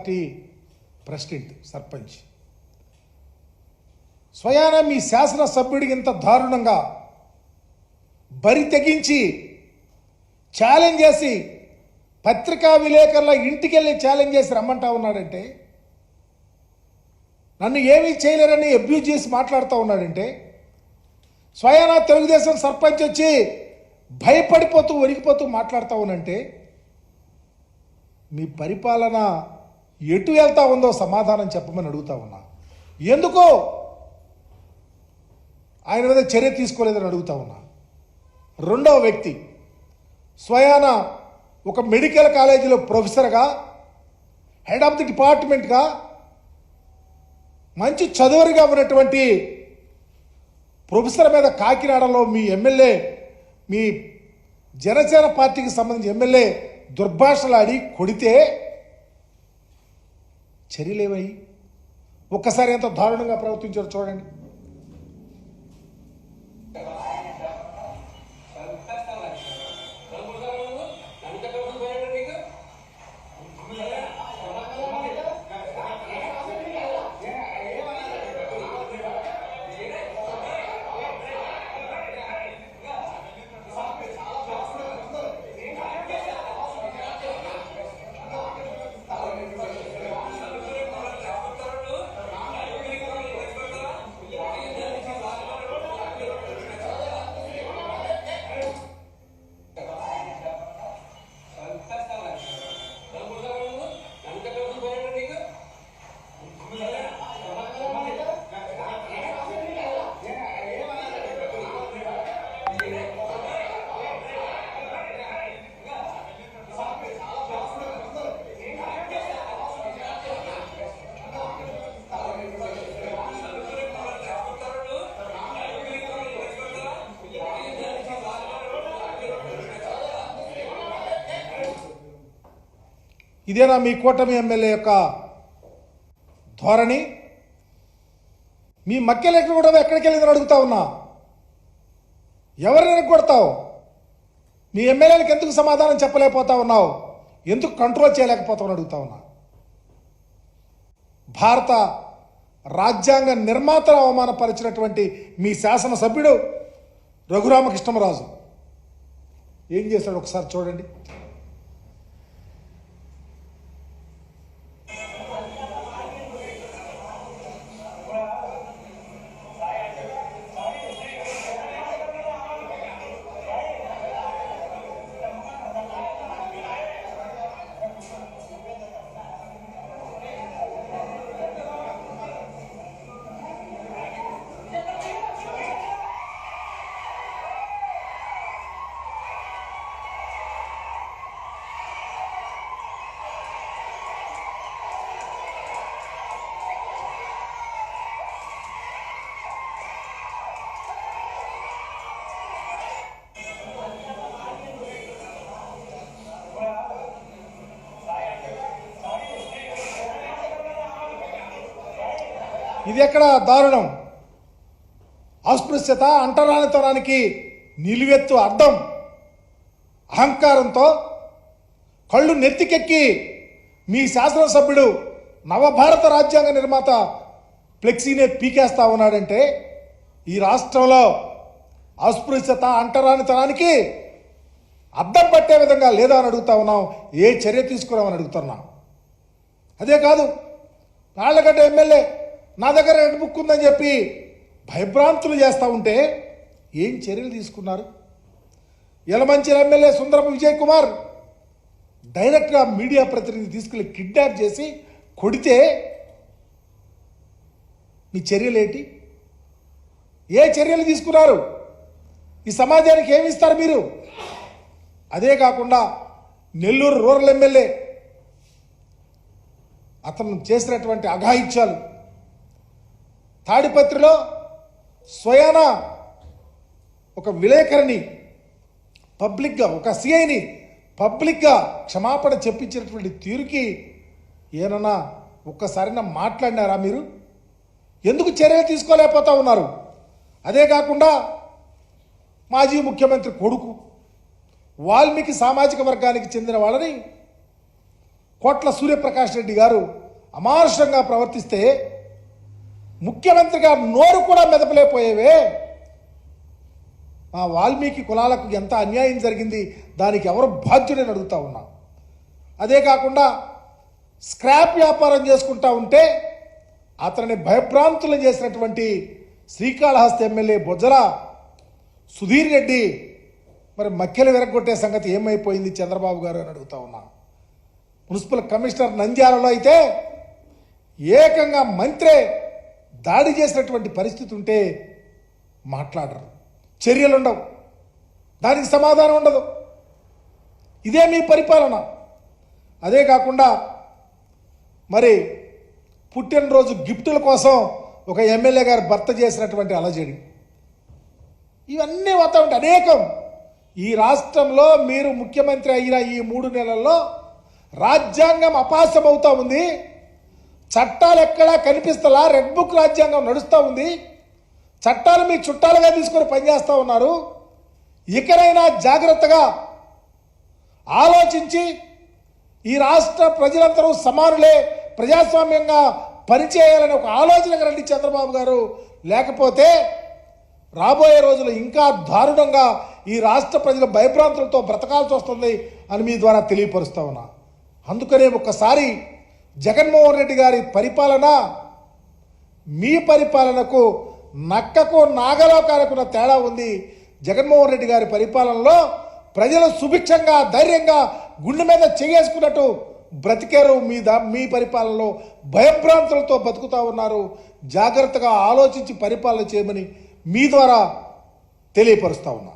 Party president sarpanch స్వయాన మీ శాసనసభ్యుడికి ఇంత దారుణంగా బరి తెగించి ఛాలెంజ్ చేసి పత్రికా విలేకరుల ఇంటికి వెళ్ళి ఛాలెంజ్ చేసి రమ్మంటా ఉన్నాడంటే, నన్ను ఏమీ చేయలేరని అబ్యూజ్ చేసి మాట్లాడుతూ ఉన్నాడంటే, స్వయాన తెలుగుదేశం సర్పంచ్ వచ్చి భయపడిపోతూ వణికిపోతూ మాట్లాడుతూ ఉన్నంటే మీ పరిపాలన ఎటు వెళ్తా ఉందో సమాధానం చెప్పమని అడుగుతా ఉన్నా. ఎందుకో ఆయన మీద చర్య తీసుకోలేదని అడుగుతా ఉన్నా. రెండవ వ్యక్తి స్వయాన ఒక మెడికల్ కాలేజీలో ప్రొఫెసర్గా, హెడ్ ఆఫ్ ది డిపార్ట్మెంట్గా, మంచి చదువురిగా ఉన్నటువంటి ప్రొఫెసర్ మీద కాకినాడలో మీ ఎమ్మెల్యే, మీ జనసేన పార్టీకి సంబంధించిన ఎమ్మెల్యే దుర్భాషలాడి కొడితే చర్యలేమయ్యి ఒక్కసారి ఎంత దారుణంగా ప్రవర్తించారో చూడండి. ఇదేనా మీ కూటమి ఎమ్మెల్యే యొక్క ధోరణి? మీ మక్కెలు ఎక్కడ కూడా ఎక్కడికి వెళ్ళిందని అడుగుతా ఉన్నా. ఎవరిని కొడతావు? మీ ఎమ్మెల్యేలకు ఎందుకు సమాధానం చెప్పలేకపోతా ఉన్నావు? ఎందుకు కంట్రోల్ చేయలేకపోతావు అడుగుతా ఉన్నా. భారత రాజ్యాంగ నిర్మాతను అవమానపరిచినటువంటి మీ శాసనసభ్యుడు రఘురామకృష్ణరాజు ఏం చేశాడు ఒకసారి చూడండి. ఇది ఎక్కడ దారుణం? అస్పృశ్యత, అంటరానితనానికి నిలువెత్తు అడ్డం అహంకారంతో కళ్ళు నెత్తికెక్కి మీ శాసనసభ్యుడు నవభారత రాజ్యాంగ నిర్మాత ఫ్లెక్సీనే పీకేస్తా ఉన్నాడంటే ఈ రాష్ట్రంలో అస్పృశ్యత, అంటరానితనానికి అద్దం పట్టే విధంగా లేదా అని అడుగుతా ఉన్నాం. ఏ చర్య తీసుకురామని అడుగుతున్నాం. అదే కాదు, నాళ్ళగడ్డ ఎమ్మెల్యే నా దగ్గర రెడ్ బుక్ ఉందని చెప్పి భయభ్రాంతులు చేస్తూ ఉంటే ఏం చర్యలు తీసుకున్నారు? యలమంచిలి ఎమ్మెల్యే సుందరపు విజయ్ కుమార్ డైరెక్ట్గా మీడియా ప్రతినిధి తీసుకెళ్ళి కిడ్నాప్ చేసి కొడితే మీ చర్యలేంటి? ఏ చర్యలు తీసుకున్నారు? ఈ సమాజానికి ఏమి ఇస్తారు మీరు? అదే కాకుండా నెల్లూరు రూరల్ ఎమ్మెల్యే అతను చేసినటువంటి అఘాయిత్యాలు, తాడిపత్రిలో స్వయాన ఒక విలేకరిని పబ్లిక్గా, ఒక సిఐని పబ్లిక్గా క్షమాపణ చెప్పించినటువంటి తీరుకి ఏమన్నా ఒక్కసారైనా మాట్లాడినారా మీరు? ఎందుకు చర్యలు తీసుకోలేకపోతా ఉన్నారు? అదే కాకుండా మాజీ ముఖ్యమంత్రి కొడుకు వాల్మీకి సామాజిక వర్గానికి చెందిన వాళ్ళని కోట్ల సూర్యప్రకాష్ రెడ్డి గారు అమానుషంగా ప్రవర్తిస్తే ముఖ్యమంత్రిగా నోరు కూడా మెదపలేకపోయేవే. ఆ వాల్మీకి కులాలకు ఎంత అన్యాయం జరిగింది, దానికి ఎవరు బాధ్యుడని అడుగుతా ఉన్నా. అదే కాకుండా స్క్రాప్ వ్యాపారం చేసుకుంటా ఉంటే అతనిని భయభ్రాంతులు చేసినటువంటి శ్రీకాళహస్తి ఎమ్మెల్యే బొజ్జల సుధీర్ రెడ్డి మరి మక్కెలు విరగొట్టే సంగతి ఏమైపోయింది చంద్రబాబు గారు అని అడుగుతా ఉన్నా. మున్సిపల్ కమిషనర్ నంద్యాలలో అయితే ఏకంగా మంత్రే దాడి చేసినటువంటి పరిస్థితి ఉంటే మాట్లాడరు, చర్యలు ఉండవు, దానికి సమాధానం ఉండదు. ఇదే మీ పరిపాలన. అదే కాకుండా మరి పుట్టినరోజు గిఫ్టుల కోసం ఒక ఎమ్మెల్యే గారు భర్త చేసినటువంటి అలజడి, ఇవన్నీ వస్తా ఉంటాయి అనేకం. ఈ రాష్ట్రంలో మీరు ముఖ్యమంత్రి అయిన ఈ 3 నెలల్లో రాజ్యాంగం అపాసమవుతా ఉంది, చట్టాలు ఎక్కడా కనిపిస్తలా, రెడ్ బుక్ రాజ్యాంగం నడుస్తూ ఉంది, చట్టాలు మీ చుట్టాలుగా తీసుకొని పనిచేస్తూ ఉన్నారు. ఇకనైనా జాగ్రత్తగా ఆలోచించి ఈ రాష్ట్ర ప్రజలందరూ సమానులే, ప్రజాస్వామ్యంగా పనిచేయాలని ఒక ఆలోచనకు రండి చంద్రబాబు గారు. లేకపోతే రాబోయే రోజులు ఇంకా దారుణంగా ఈ రాష్ట్ర ప్రజల భయభ్రాంతులతో బ్రతకాల్సి వస్తుంది అని మీ ద్వారా తెలియపరుస్తా ఉన్నా. అందుకనే ఒక్కసారి జగన్మోహన్ రెడ్డి గారి పరిపాలన మీ పరిపాలనకు నక్కకు నాగలోకాలకున్న తేడా ఉంది. జగన్మోహన్ రెడ్డి గారి పరిపాలనలో ప్రజలు సుభిక్షంగా ధైర్యంగా గుండె మీద చేసుకున్నట్టు బ్రతికారు. మీ పరిపాలనలో భయభ్రాంతులతో బతుకుతా ఉన్నారు. జాగ్రత్తగా ఆలోచించి పరిపాలన చేయమని మీ ద్వారా తెలియపరుస్తా ఉన్నా.